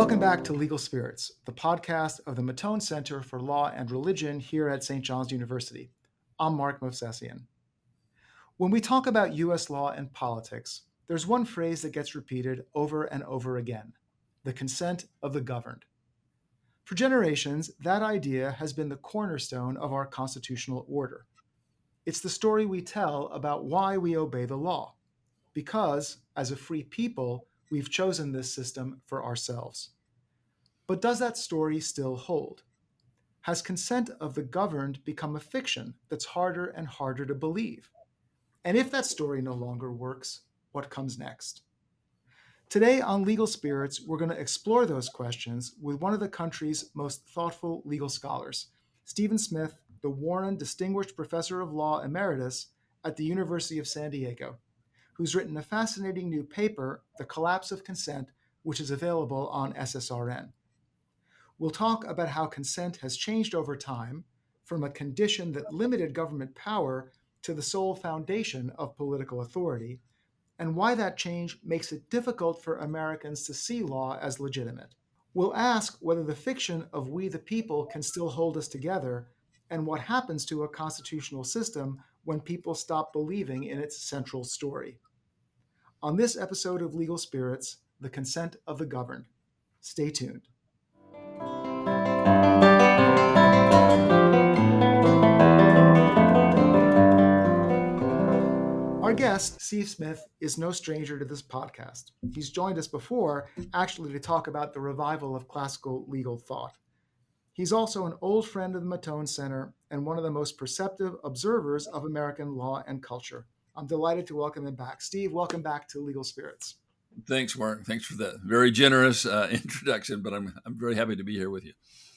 Welcome back to Legal Spirits, the podcast of the Mattone Center for Law and Religion here at St. John's University. I'm Mark Movsesian. When we talk about U.S. law and politics, there's one phrase that gets repeated over and over again: the consent of the governed. For generations, that idea has been the cornerstone of our constitutional order. It's the story we tell about why we obey the law, because, as a free people, we've chosen this system for ourselves. But does that story still hold? Has consent of the governed become a fiction that's harder and harder to believe? And if that story no longer works, what comes next? Today on Legal Spirits, we're going to explore those questions with one of the country's most thoughtful legal scholars, Stephen Smith, the Warren Distinguished Professor of Law Emeritus at the University of San Diego, who's written a fascinating new paper, The Collapse of Consent, which is available on SSRN. We'll talk about how consent has changed over time from a condition that limited government power to the sole foundation of political authority, and why that change makes it difficult for Americans to see law as legitimate. We'll ask whether the fiction of we the people can still hold us together, and what happens to a constitutional system when people stop believing in its central story. On this episode of Legal Spirits, The Consent of the Governed. Stay tuned. Our guest, Steve Smith, is no stranger to this podcast. He's joined us before, actually, to talk about the revival of classical legal thought. He's also an old friend of the Mattone Center and one of the most perceptive observers of American law and culture. I'm delighted to welcome him back. Steve, welcome back to Legal Spirits. Thanks, Mark. Thanks for that very generous introduction, but I'm very happy to be here with you.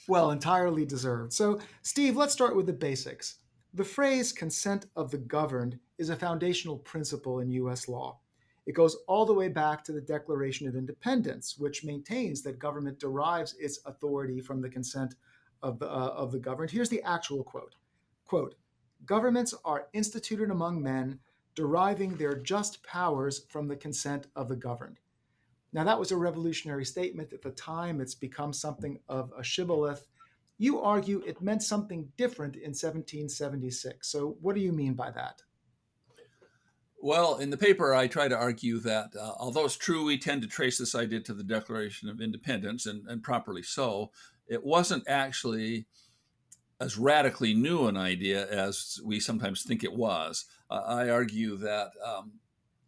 Well, entirely deserved. So, Steve, let's start with the basics. The phrase consent of the governed is a foundational principle in U.S. law. It goes all the way back to the Declaration of Independence, which maintains that government derives its authority from the consent of the governed. Here's the actual quote. Quote, "Governments are instituted among men, deriving their just powers from the consent of the governed." Now, that was a revolutionary statement at the time. It's become something of a shibboleth. You argue it meant something different in 1776. So what do you mean by that? Well, in the paper, I try to argue that although it's true we tend to trace this idea to the Declaration of Independence, and properly so, it wasn't actually as radically new an idea as we sometimes think it was. I argue that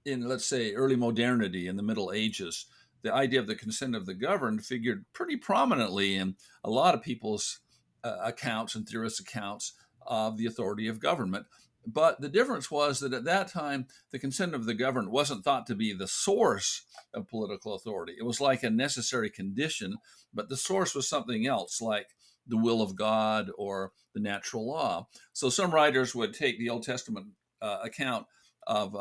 in, let's say, early modernity, in the Middle Ages, the idea of the consent of the governed figured pretty prominently in a lot of people's accounts and theorists' accounts of the authority of government. But the difference was that at that time, the consent of the governed wasn't thought to be the source of political authority. It was like a necessary condition, but the source was something else, like the will of God or the natural law. So some writers would take the Old Testament account of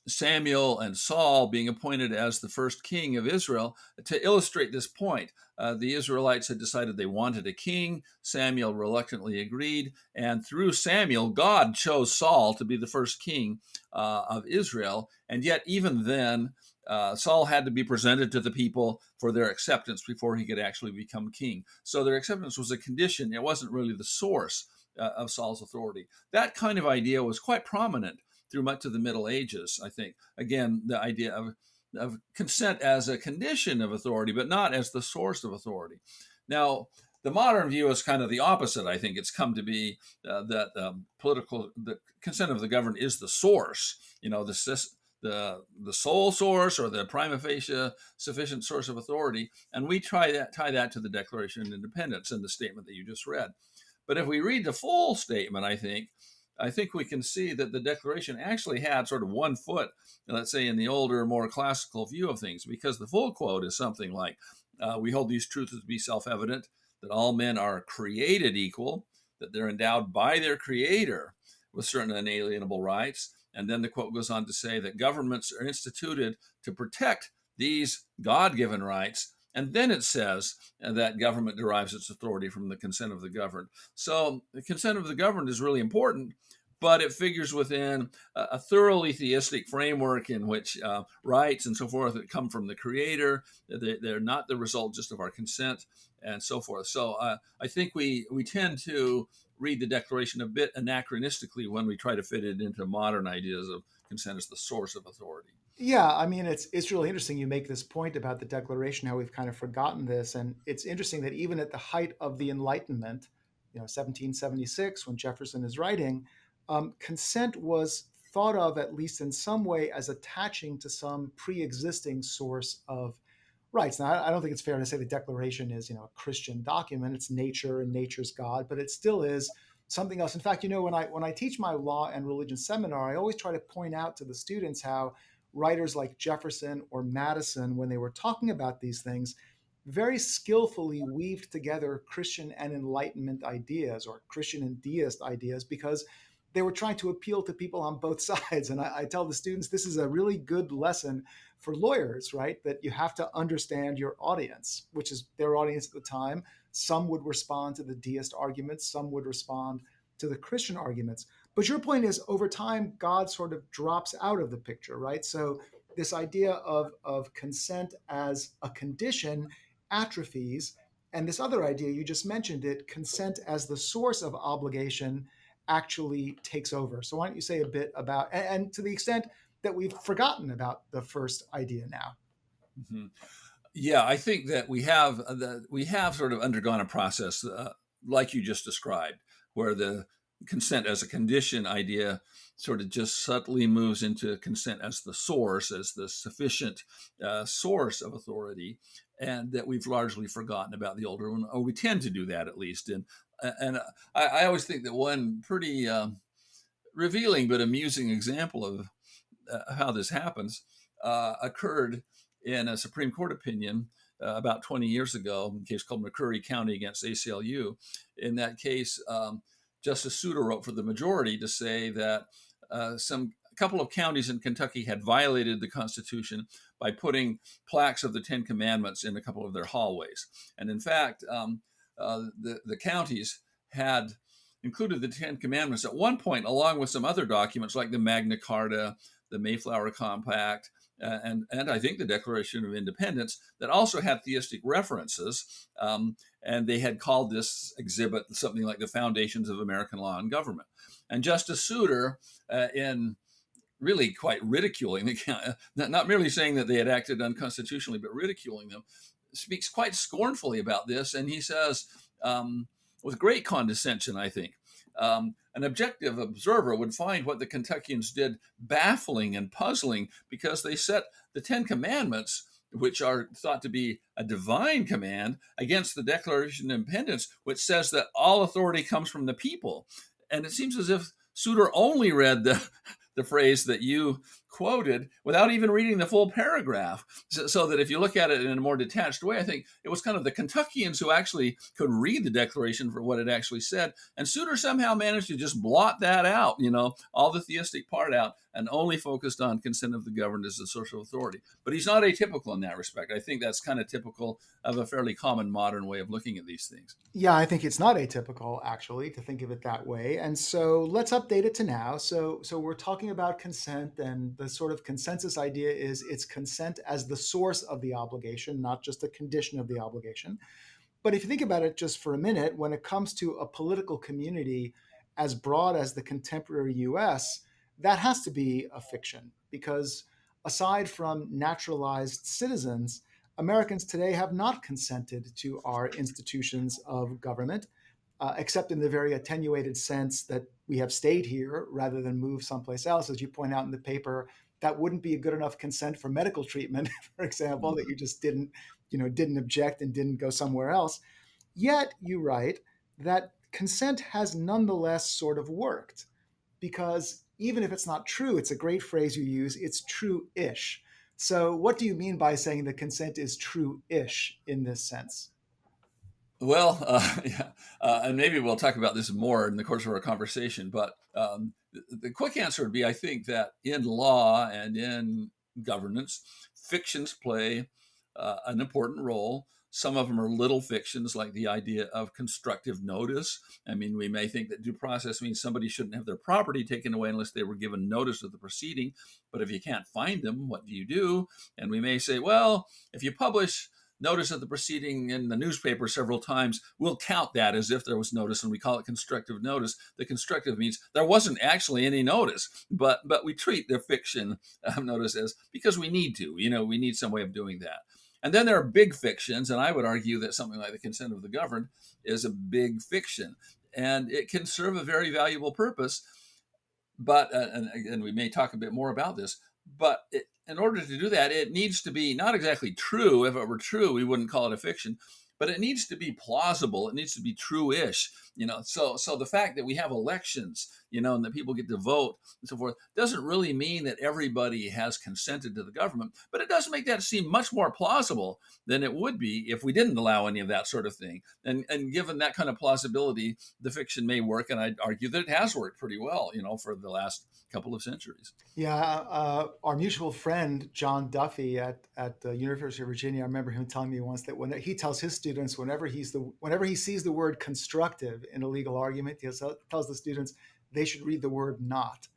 Samuel and Saul being appointed as the first king of Israel to illustrate this point. The Israelites had decided they wanted a king. Samuel reluctantly agreed. And through Samuel, God chose Saul to be the first king of Israel. And yet, even then, Saul had to be presented to the people for their acceptance before he could actually become king. So their acceptance was a condition. It wasn't really the source of Saul's authority. That kind of idea was quite prominent through much of the Middle Ages, I think. Again, the idea of consent as a condition of authority, but not as the source of authority. Now, the modern view is kind of the opposite. I think it's come to be that the consent of the governed is the source, the sole source or the prima facie sufficient source of authority. And we tie that to the Declaration of Independence and the statement that you just read. But if we read the full statement, I think we can see that the Declaration actually had sort of one foot, let's say, in the older, more classical view of things, because the full quote is something like, we hold these truths to be self-evident, that all men are created equal, that they're endowed by their Creator with certain unalienable rights. And then the quote goes on to say that governments are instituted to protect these God-given rights. And then it says that government derives its authority from the consent of the governed. So the consent of the governed is really important, but it figures within a thoroughly theistic framework in which rights and so forth that come from the Creator, they're not the result just of our consent and so forth. So I think we tend to read the Declaration a bit anachronistically when we try to fit it into modern ideas of consent as the source of authority. Yeah, I mean, it's really interesting you make this point about the Declaration, how we've kind of forgotten this. And it's interesting that even at the height of the Enlightenment, 1776, when Jefferson is writing, consent was thought of, at least in some way, as attaching to some pre-existing source of rights. Now, I don't think it's fair to say the Declaration is, a Christian document. It's nature and nature's God, but it still is something else. In fact, when I teach my law and religion seminar, I always try to point out to the students how writers like Jefferson or Madison, when they were talking about these things, very skillfully weaved together Christian and Enlightenment ideas or Christian and deist ideas because they were trying to appeal to people on both sides. And I tell the students this is a really good lesson for lawyers, right? That you have to understand your audience, which is their audience at the time. Some would respond to the deist arguments, some would respond to the Christian arguments. But your point is, over time, God sort of drops out of the picture, right? So this idea of consent as a condition atrophies. And this other idea, you just mentioned it, consent as the source of obligation actually takes over. So why don't you say a bit about, and to the extent that we've forgotten about the first idea now. Mm-hmm. Yeah, I think that we have sort of undergone a process like you just described, where the consent as a condition idea sort of just subtly moves into consent as the source, as the sufficient source of authority, and that we've largely forgotten about the older one, or we tend to do that at least. And I always think that one pretty revealing but amusing example of how this happens occurred in a Supreme Court opinion about 20 years ago, a case called McCreary County against ACLU. In that case, Justice Souter wrote for the majority to say that a couple of counties in Kentucky had violated the Constitution by putting plaques of the Ten Commandments in a couple of their hallways. And in fact, the counties had included the Ten Commandments at one point, along with some other documents like the Magna Carta, the Mayflower Compact, and I think the Declaration of Independence, that also had theistic references. And they had called this exhibit something like the Foundations of American Law and Government. And Justice Souter, in really quite ridiculing the not merely saying that they had acted unconstitutionally, but ridiculing them, speaks quite scornfully about this. And he says, with great condescension, I think, an objective observer would find what the Kentuckians did baffling and puzzling because they set the Ten Commandments, which are thought to be a divine command, against the Declaration of Independence, which says that all authority comes from the people. And it seems as if Souter only read the phrase that you quoted without even reading the full paragraph. So that if you look at it in a more detached way, I think it was kind of the Kentuckians who actually could read the Declaration for what it actually said. And Souter somehow managed to just blot that out, all the theistic part out, and only focused on consent of the governed as the source of authority. But he's not atypical in that respect. I think that's kind of typical of a fairly common modern way of looking at these things. Yeah, I think it's not atypical, actually, to think of it that way. And so let's update it to now. So we're talking about consent, and the sort of consensus idea is it's consent as the source of the obligation, not just a condition of the obligation. But if you think about it just for a minute, when it comes to a political community as broad as the contemporary US, that has to be a fiction, because aside from naturalized citizens, Americans today have not consented to our institutions of government, except in the very attenuated sense that we have stayed here rather than move someplace else. As you point out in the paper, that wouldn't be a good enough consent for medical treatment, for example, that you just didn't object and didn't go somewhere else. Yet you write that consent has nonetheless sort of worked, because even if it's not true, it's a great phrase you use, it's true-ish. So what do you mean by saying that consent is true-ish in this sense? Well, yeah, and maybe we'll talk about this more in the course of our conversation. But the quick answer would be, I think that in law and in governance, fictions play an important role. Some of them are little fictions, like the idea of constructive notice. I mean, we may think that due process means somebody shouldn't have their property taken away unless they were given notice of the proceeding. But if you can't find them, what do you do? And we may say, well, if you publish notice of the proceeding in the newspaper several times, we'll count that as if there was notice, and we call it constructive notice. The constructive means there wasn't actually any notice, but we treat the fiction notice as because we need to. We need some way of doing that. And then there are big fictions, and I would argue that something like the consent of the governed is a big fiction, and it can serve a very valuable purpose. But and we may talk a bit more about this, but in order to do that, it needs to be not exactly true. If it were true, we wouldn't call it a fiction, but it needs to be plausible. It needs to be true-ish. So the fact that we have elections, and that people get to vote and so forth, doesn't really mean that everybody has consented to the government, but it does make that seem much more plausible than it would be if we didn't allow any of that sort of thing. And given that kind of plausibility, the fiction may work, and I'd argue that it has worked pretty well, for the last couple of centuries. Yeah, our mutual friend John Duffy at the University of Virginia, I remember him telling me once that when he tells his students, whenever he sees the word constructive in a legal argument, he tells the students they should read the word not.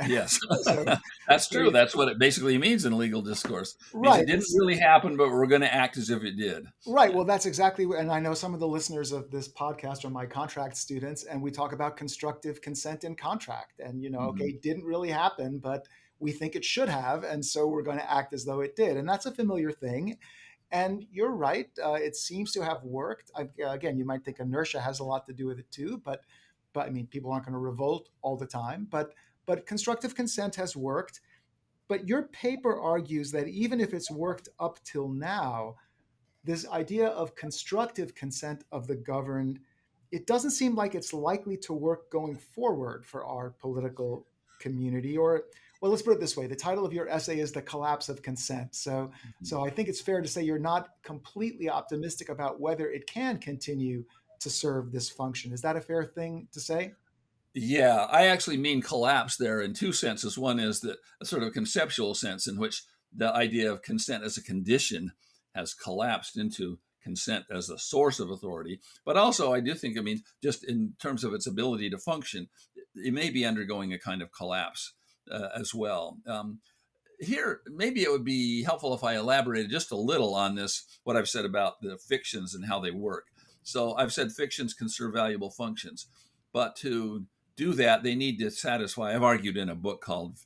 Yes, So, that's true. That's what it basically means in legal discourse. It means right. It didn't really happen, but we're going to act as if it did. Right. Yeah. Well, that's exactly, and I know some of the listeners of this podcast are my contract students, and we talk about constructive consent in contract. And, okay, it didn't really happen, but we think it should have. And so we're going to act as though it did. And that's a familiar thing. And you're right. It seems to have worked. Again, you might think inertia has a lot to do with it too, but I mean, people aren't going to revolt all the time. But constructive consent has worked. But your paper argues that even if it's worked up till now, this idea of constructive consent of the governed, it doesn't seem like it's likely to work going forward for our political community. Or, well, let's put it this way. The title of your essay is The Collapse of Consent. So I think it's fair to say you're not completely optimistic about whether it can continue to serve this function. Is that a fair thing to say? Yeah, I actually mean collapse there in two senses. One is that a sort of conceptual sense in which the idea of consent as a condition has collapsed into consent as a source of authority. But also, I do think, just in terms of its ability to function, it may be undergoing a kind of collapse as well. Here, maybe it would be helpful if I elaborated just a little on this, what I've said about the fictions and how they work. So I've said fictions can serve valuable functions, but to do that, they need to satisfy. I've argued in a book called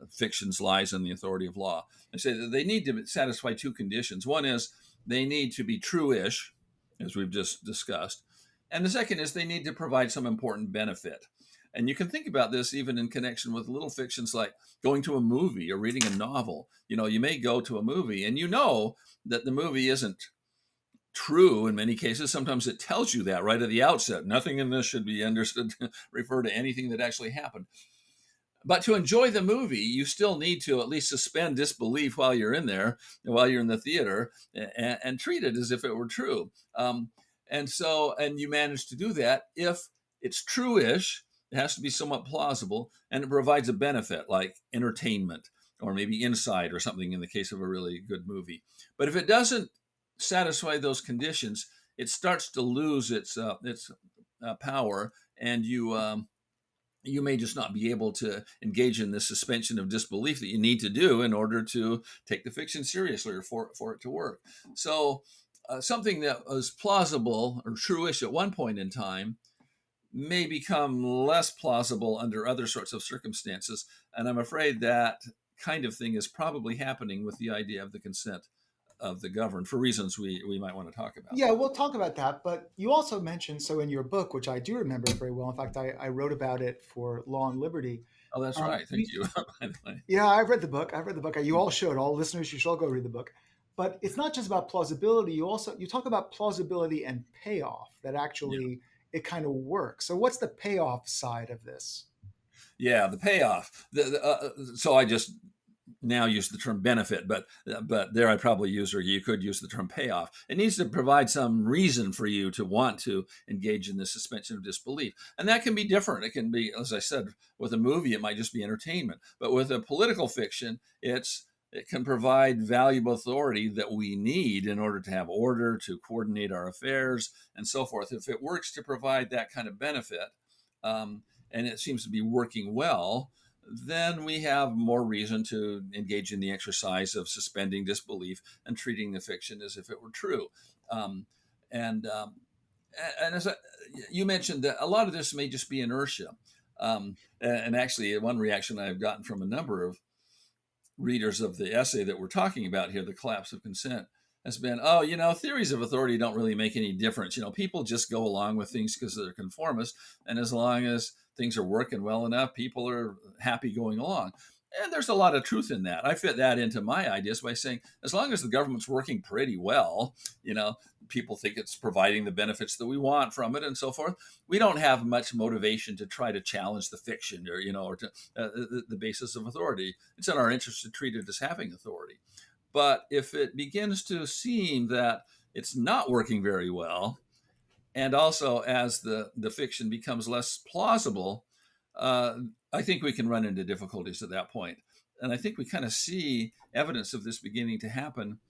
Fictions, Lies, and the Authority of Law. I say that they need to satisfy two conditions. One is they need to be true-ish, as we've just discussed. And the second is they need to provide some important benefit. And you can think about this even in connection with little fictions like going to a movie or reading a novel. You may go to a movie and that the movie isn't true in many cases. Sometimes it tells you that right at the outset. Nothing in this should be understood to refer to anything that actually happened. But to enjoy the movie, you still need to at least suspend disbelief while you're in there, while you're in the theater, and treat it as if it were true. And you manage to do that if it's true-ish. It has to be somewhat plausible, and it provides a benefit like entertainment or maybe insight or something in the case of a really good movie. But if it doesn't satisfy those conditions, it starts to lose its power, and you may just not be able to engage in this suspension of disbelief that you need to do in order to take the fiction seriously or for it to work. So something that was plausible or true-ish at one point in time may become less plausible under other sorts of circumstances. And I'm afraid that kind of thing is probably happening with the idea of the consent of the governed for reasons we might want to talk about. Yeah, we'll talk about that. But you also mentioned, so in your book, which I do remember very well, in fact, I wrote about it for Law and Liberty. Oh, that's right. Thank you, by the way. Yeah, I've read the book. You all should. All listeners, you should all go read the book. But it's not just about plausibility. You talk about plausibility and payoff, that actually it kind of works. So what's the payoff side of this? Yeah, the payoff. So I just now use the term benefit, but there I probably use, or you could use the term payoff. It needs to provide some reason for you to want to engage in the suspension of disbelief. And that can be different. It can be, as I said, with a movie, it might just be entertainment. But with a political fiction, it's it can provide valuable authority that we need in order to have order, to coordinate our affairs, and so forth. If it works to provide that kind of benefit, and it seems to be working well, then we have more reason to engage in the exercise of suspending disbelief and treating the fiction as if it were true. Um, and and as you mentioned, that a lot of this may just be inertia. And actually, one reaction I've gotten from a number of readers of the essay that we're talking about here, The Collapse of Consent, has been, oh, theories of authority don't really make any difference. People just go along with things because they're conformist. And as long as things are working well enough, people are happy going along. And there's a lot of truth in that. I fit that into my ideas by saying, as long as the government's working pretty well, people think it's providing the benefits that we want from it and so forth. We don't have much motivation to try to challenge the fiction or to the basis of authority. It's in our interest to treat it as having authority. But if it begins to seem that it's not working very well, and also as the fiction becomes less plausible, uh, I think we can run into difficulties at that point. And I think we kind of see evidence of this beginning to happen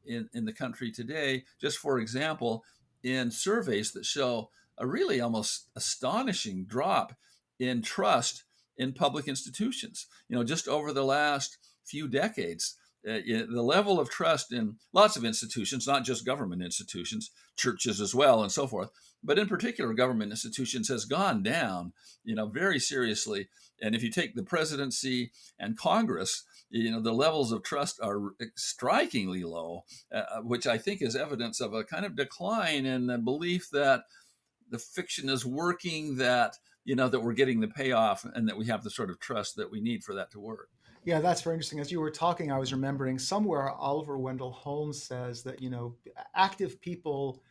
in the country today. Just for example, in surveys that show a really almost astonishing drop in trust in public institutions. Just over the last few decades, the level of trust in lots of institutions, not just government institutions, churches as well, and so forth, but in particular government institutions, has gone down, very seriously. And if you take the presidency and Congress, the levels of trust are strikingly low, which I think is evidence of a kind of decline in the belief that the fiction is working, that that we're getting the payoff, and that we have the sort of trust that we need for that to work. Yeah, that's very interesting. As you were talking, I was remembering somewhere Oliver Wendell Holmes says that, active people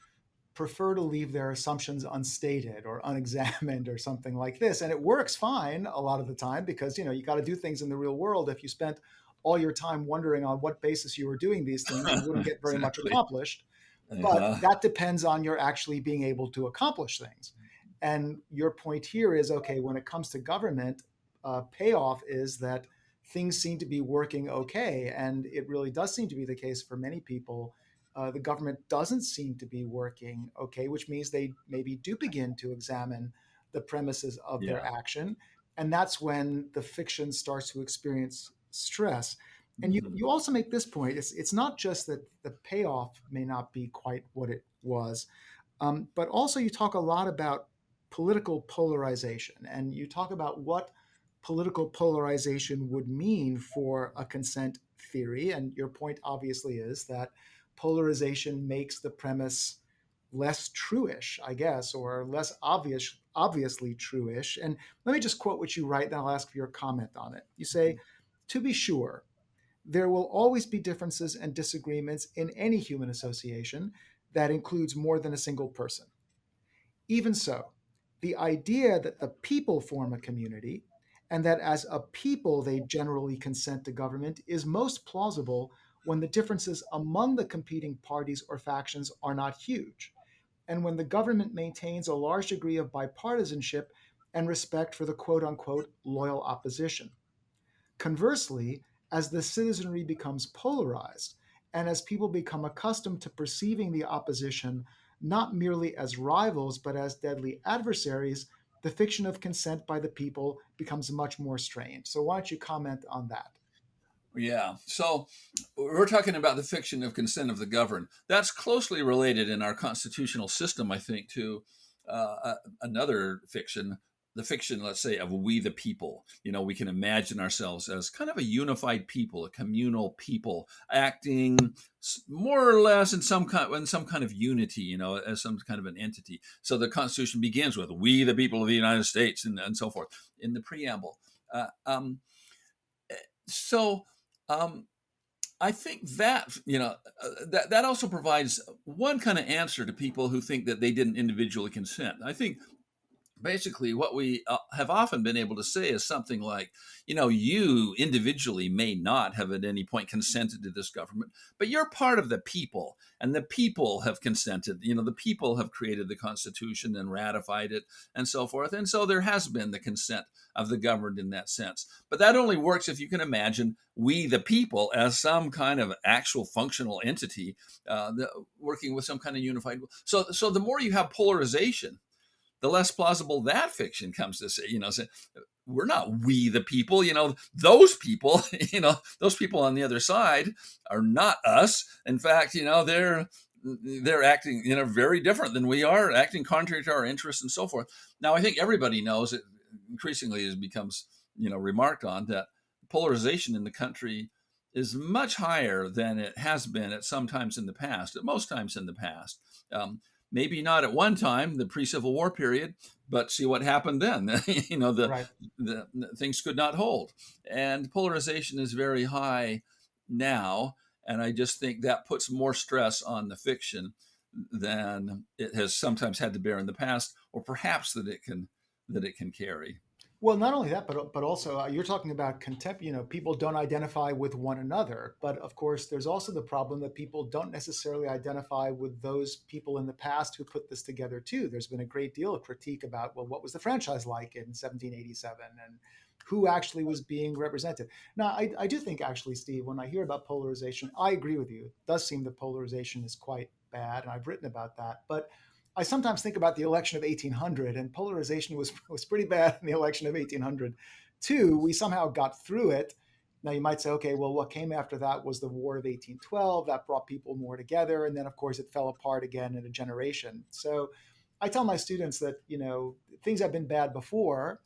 prefer to leave their assumptions unstated or unexamined or something like this. And it works fine a lot of the time because, you got to do things in the real world. If you spent all your time wondering on what basis you were doing these things, you wouldn't get very much Exactly. accomplished. But Uh-huh. that depends on your actually being able to accomplish things. And your point here is, okay, when it comes to government, payoff is that things seem to be working okay. And it really does seem to be the case for many people. The government doesn't seem to be working okay, which means they maybe do begin to examine the premises of their Yeah. action. And that's when the fiction starts to experience stress. And you, Mhm. you also make this point. It's not just that the payoff may not be quite what it was, but also you talk a lot about political polarization, and you talk about what political polarization would mean for a consent theory. And your point obviously is that polarization makes the premise less truish, I guess, or less obviously truish. And let me just quote what you write, then I'll ask for your comment on it. You say, to be sure, there will always be differences and disagreements in any human association that includes more than a single person. Even so, the idea that the people form a community and that as a people they generally consent to government is most plausible when the differences among the competing parties or factions are not huge, and when the government maintains a large degree of bipartisanship and respect for the quote unquote loyal opposition. Conversely, as the citizenry becomes polarized, and as people become accustomed to perceiving the opposition not merely as rivals but as deadly adversaries, the fiction of consent by the people becomes much more strained. So, why don't you comment on that? Yeah. So we're talking about the fiction of consent of the governed. That's closely related in our constitutional system, I think, to another fiction, the fiction, let's say, of we the people. We can imagine ourselves as kind of a unified people, a communal people, acting more or less in some kind of unity, as some kind of an entity. So the Constitution begins with "we the people of the United States" and so forth in the preamble. Uh, um, so. Um, I think that that also provides one kind of answer to people who think that they didn't individually consent. I think basically what we have often been able to say is something like, you individually may not have at any point consented to this government, but you're part of the people, and the people have consented. The people have created the Constitution and ratified it and so forth. And so there has been the consent of the governed in that sense. But that only works if you can imagine we, the people, as some kind of actual functional entity working with some kind of unified. So the more you have polarization, the less plausible that fiction comes to say, say, we're not we the people, those people, those people on the other side are not us. In fact, they're acting, very different than we are, acting contrary to our interests and so forth. Now, I think everybody knows it increasingly as becomes, remarked on, that polarization in the country is much higher than it has been at some times in the past, at most times in the past. Maybe not at one time, the pre-Civil War period, but see what happened then. Right. The things could not hold, and polarization is very high now. And I just think that puts more stress on the fiction than it has sometimes had to bear in the past, or perhaps that it can carry. Well, not only that, but also you're talking about contempt. People don't identify with one another. But of course, there's also the problem that people don't necessarily identify with those people in the past who put this together too. There's been a great deal of critique about, well, what was the franchise like in 1787, and who actually was being represented. Now, I do think actually, Steve, when I hear about polarization, I agree with you. It does seem that polarization is quite bad, and I've written about that. But I sometimes think about the election of 1800, and polarization was pretty bad in the election of 1800 too. We somehow got through it. Now you might say, okay, well, what came after that was the War of 1812. That brought people more together, and then of course it fell apart again in a generation. So I tell my students that things have been bad before.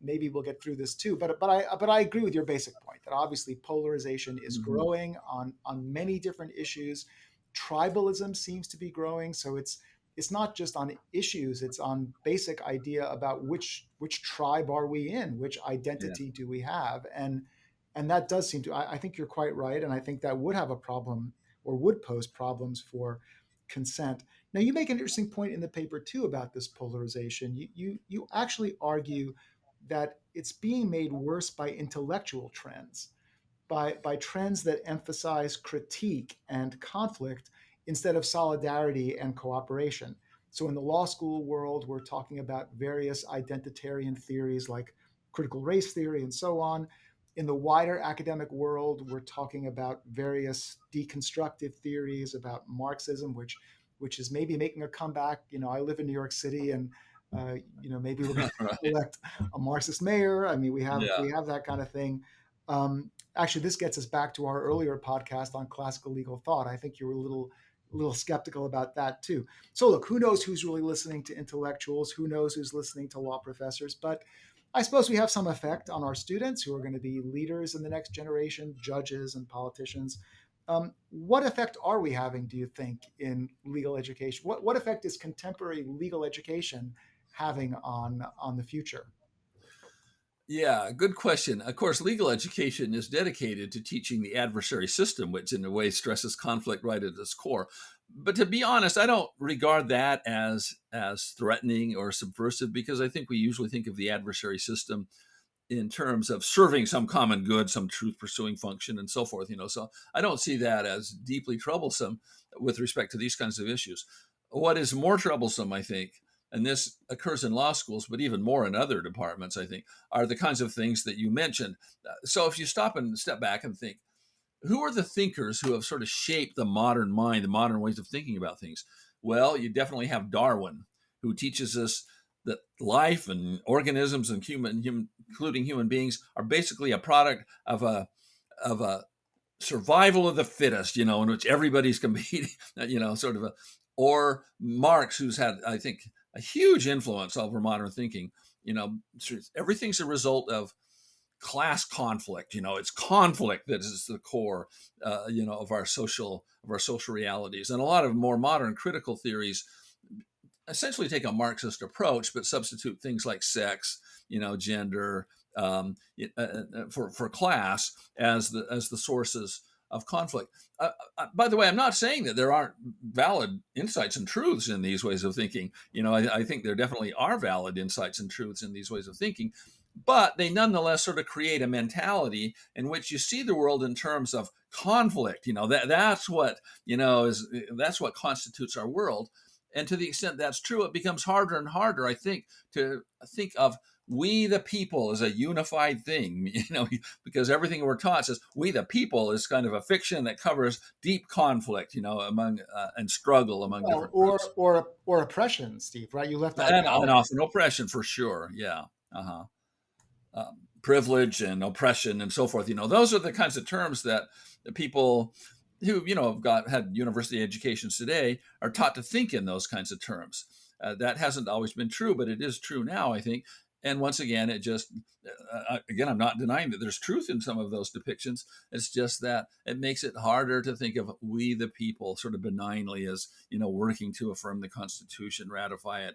Maybe we'll get through this too. But I agree with your basic point that obviously polarization is Mhm. growing on many different issues. Tribalism seems to be growing, so it's not just on issues, it's on basic idea about which tribe are we in, which Yeah. identity do we have. And that does seem to, I think you're quite right, and I think that would have a problem, or would pose problems for consent. Now you make an interesting point in the paper too about this polarization. You actually argue that it's being made worse by intellectual trends, by trends that emphasize critique and conflict instead of solidarity and cooperation. So in the law school world, we're talking about various identitarian theories like critical race theory and so on. In the wider academic world, we're talking about various deconstructive theories about Marxism, which is maybe making a comeback. I live in New York City, and maybe we're going to Right. elect a Marxist mayor. I mean, Yeah. we have that kind of thing. Actually, this gets us back to our earlier podcast on classical legal thought. I think you were a little skeptical about that too. So look, who knows who's really listening to intellectuals? Who knows who's listening to law professors? But I suppose we have some effect on our students who are going to be leaders in the next generation, judges and politicians. What effect are we having, do you think, in legal education? What effect is contemporary legal education having on the future? Yeah, good question. Of course, legal education is dedicated to teaching the adversary system, which in a way stresses conflict right at its core. But to be honest, I don't regard that as threatening or subversive, because I think we usually think of the adversary system in terms of serving some common good, some truth pursuing function, and so forth. So I don't see that as deeply troublesome with respect to these kinds of issues. What is more troublesome, I think, and this occurs in law schools, but even more in other departments, I think, are the kinds of things that you mentioned. So if you stop and step back and think, who are the thinkers who have sort of shaped the modern mind, the modern ways of thinking about things? Well, you definitely have Darwin, who teaches us that life and organisms and including human beings, are basically a product of a survival of the fittest, in which everybody's competing, sort of or Marx, who's had, I think, a huge influence over modern thinking. Everything's a result of class conflict. It's conflict that is the core, of our social realities. And a lot of more modern critical theories essentially take a Marxist approach, but substitute things like sex, gender, for class as the sources of conflict. By the way, I'm not saying that there aren't valid insights and truths in these ways of thinking. I think there definitely are valid insights and truths in these ways of thinking, but they nonetheless sort of create a mentality in which you see the world in terms of conflict. That's what that's what constitutes our world. And to the extent that's true, it becomes harder and harder, I think, to think of we the people as a unified thing, because everything we're taught says we the people is kind of a fiction that covers deep conflict, among and struggle among Well, different groups, or oppression, Steve, right? You left out and power. often oppression for sure. Yeah. Uh-huh. Privilege and oppression and so forth. Those are the kinds of terms that the people who have had university educations today are taught to think in those kinds of terms. That hasn't always been true, but it is true now, I think. And once again, again, I'm not denying that there's truth in some of those depictions. It's just that it makes it harder to think of we the people sort of benignly as working to affirm the Constitution, ratify it,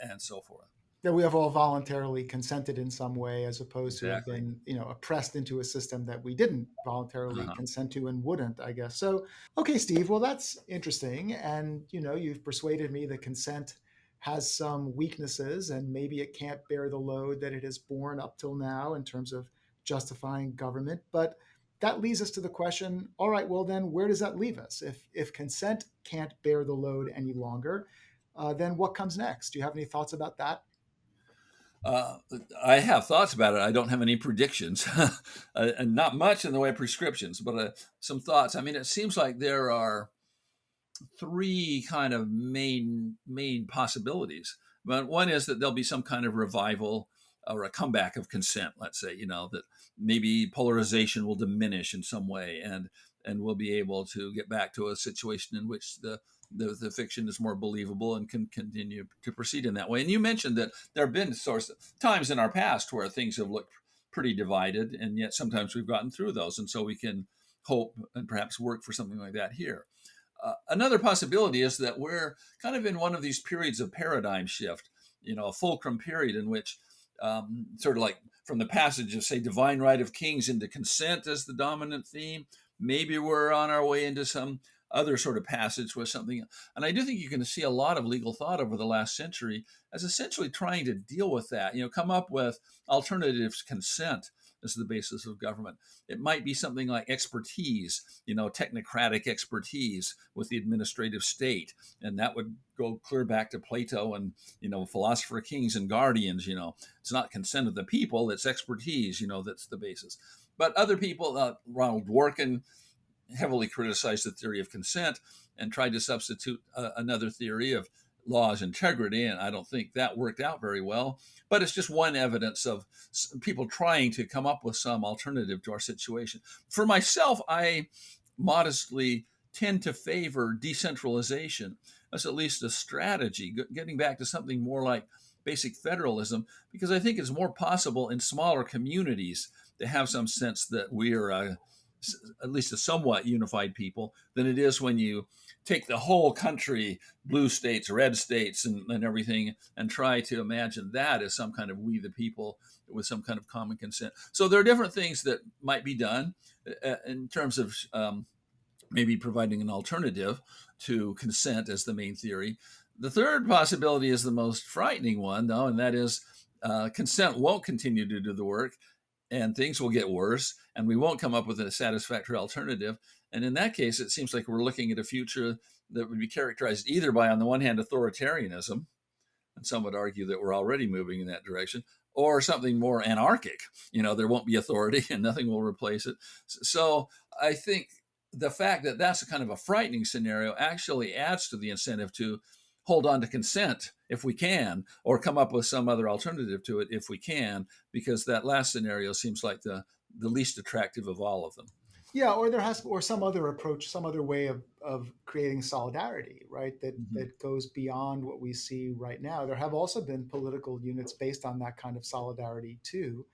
and so forth. That we have all voluntarily consented in some way, as opposed to have Exactly. been, oppressed into a system that we didn't voluntarily Uh-huh. consent to and wouldn't, I guess. So, okay, Steve, well, that's interesting. And, you've persuaded me that consent has some weaknesses and maybe it can't bear the load that it has borne up till now in terms of justifying government. But that leads us to the question, all right, well, then where does that leave us? If consent can't bear the load any longer, then what comes next? Do you have any thoughts about that? Uh, I have thoughts about it. I don't have any predictions, and not much in the way of prescriptions, but some thoughts. I mean, it seems like there are three kind of main possibilities. But one is that there'll be some kind of revival or a comeback of consent. Let's say, that maybe polarization will diminish in some way, and we'll be able to get back to a situation in which the fiction is more believable and can continue to proceed in that way. And you mentioned that there have been times in our past where things have looked pretty divided, and yet sometimes we've gotten through those, and so we can hope and perhaps work for something like that here. Another possibility is that we're kind of in one of these periods of paradigm shift, a fulcrum period in which, sort of like from the passage of, say, divine right of kings into consent as the dominant theme, maybe we're on our way into some other sort of passage with something. And I do think you can see a lot of legal thought over the last century as essentially trying to deal with that, come up with alternatives to consent as the basis of government. It might be something like expertise, technocratic expertise with the administrative state. And that would go clear back to Plato and, philosopher kings and guardians. It's not consent of the people, it's expertise, that's the basis. But other people, Ronald Dworkin heavily criticized the theory of consent and tried to substitute another theory of law's integrity, and I don't think that worked out very well. But it's just one evidence of people trying to come up with some alternative to our situation. For myself, I modestly tend to favor decentralization as at least a strategy, getting back to something more like basic federalism, because I think it's more possible in smaller communities to have some sense that we are at least a somewhat unified people than it is when you take the whole country, blue states, red states, and everything, and try to imagine that as some kind of we the people with some kind of common consent. So there are different things that might be done in terms of maybe providing an alternative to consent as the main theory. The third possibility is the most frightening one, though, and that is consent won't continue to do the work and things will get worse and we won't come up with a satisfactory alternative. And in that case, it seems like we're looking at a future that would be characterized either by, on the one hand, authoritarianism, and some would argue that we're already moving in that direction, or something more anarchic. There won't be authority and nothing will replace it. So I think the fact that that's a kind of a frightening scenario actually adds to the incentive to hold on to consent if we can, or come up with some other alternative to it if we can, because that last scenario seems like the least attractive of all of them. Yeah, or some other approach, some other way of creating solidarity, right? Mm-hmm. That goes beyond what we see right now. There have also been political units based on that kind of solidarity too.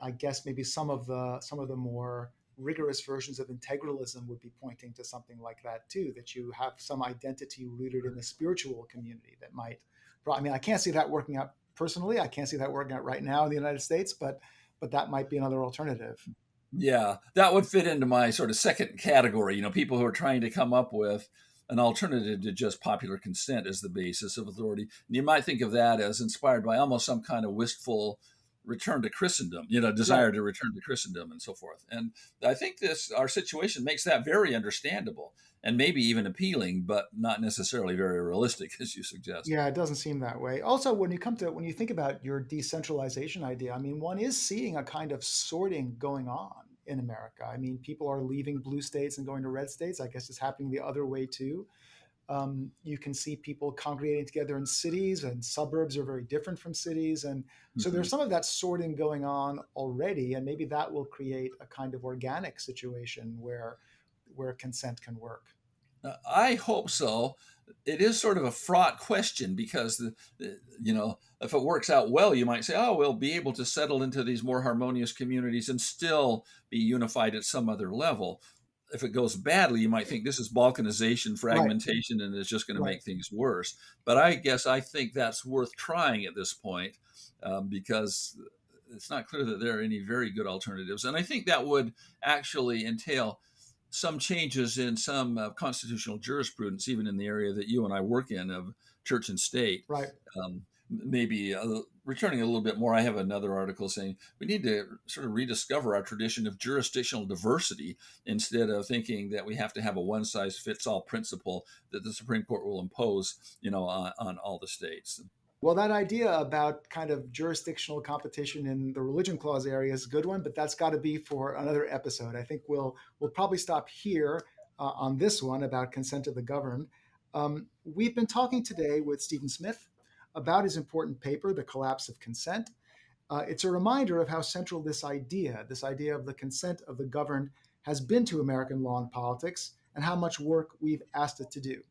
I guess maybe some of the more rigorous versions of integralism would be pointing to something like that too. That you have some identity rooted in the spiritual community that might. I mean, I can't see that working out personally. I can't see that working out right now in the United States, but that might be another alternative. Yeah, that would fit into my sort of second category. People who are trying to come up with an alternative to just popular consent as the basis of authority. And you might think of that as inspired by almost some kind of wistful return to Christendom, Right. desire to return to Christendom and so forth. And I think our situation makes that very understandable and maybe even appealing, but not necessarily very realistic, as you suggest. Yeah, it doesn't seem that way. Also, when you think about your decentralization idea, I mean, one is seeing a kind of sorting going on in America. I mean, people are leaving blue states and going to red states. I guess it's happening the other way too. You can see people congregating together in cities, and suburbs are very different from cities. And so there's Mhm. some of that sorting going on already, and maybe that will create a kind of organic situation where consent can work. I hope so. It is sort of a fraught question because if it works out well, you might say, "Oh, we'll be able to settle into these more harmonious communities and still be unified at some other level." If it goes badly, you might think this is balkanization, Right, fragmentation, and it's just going to right. make things worse. But I guess I think that's worth trying at this point, because it's not clear that there are any very good alternatives. And I think that would actually entail some changes in some constitutional jurisprudence, even in the area that you and I work in of church and state. Right. Maybe returning a little bit more, I have another article saying we need to sort of rediscover our tradition of jurisdictional diversity instead of thinking that we have to have a one size fits all principle that the Supreme Court will impose, on all the states. Well, that idea about kind of jurisdictional competition in the religion clause area is a good one, but that's got to be for another episode. I think we'll probably stop here on this one about consent of the governed. We've been talking today with Stephen Smith about his important paper, The Collapse of Consent. It's a reminder of how central this idea of the consent of the governed, has been to American law and politics, and how much work we've asked it to do.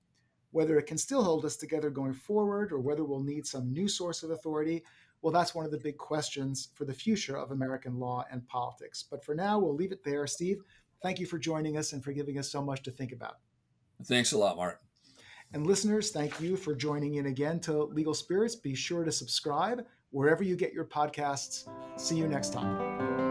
Whether it can still hold us together going forward or whether we'll need some new source of authority, well, that's one of the big questions for the future of American law and politics. But for now, we'll leave it there. Steve, thank you for joining us and for giving us so much to think about. Thanks a lot, Mark. And listeners, thank you for joining in again to Legal Spirits. Be sure to subscribe wherever you get your podcasts. See you next time.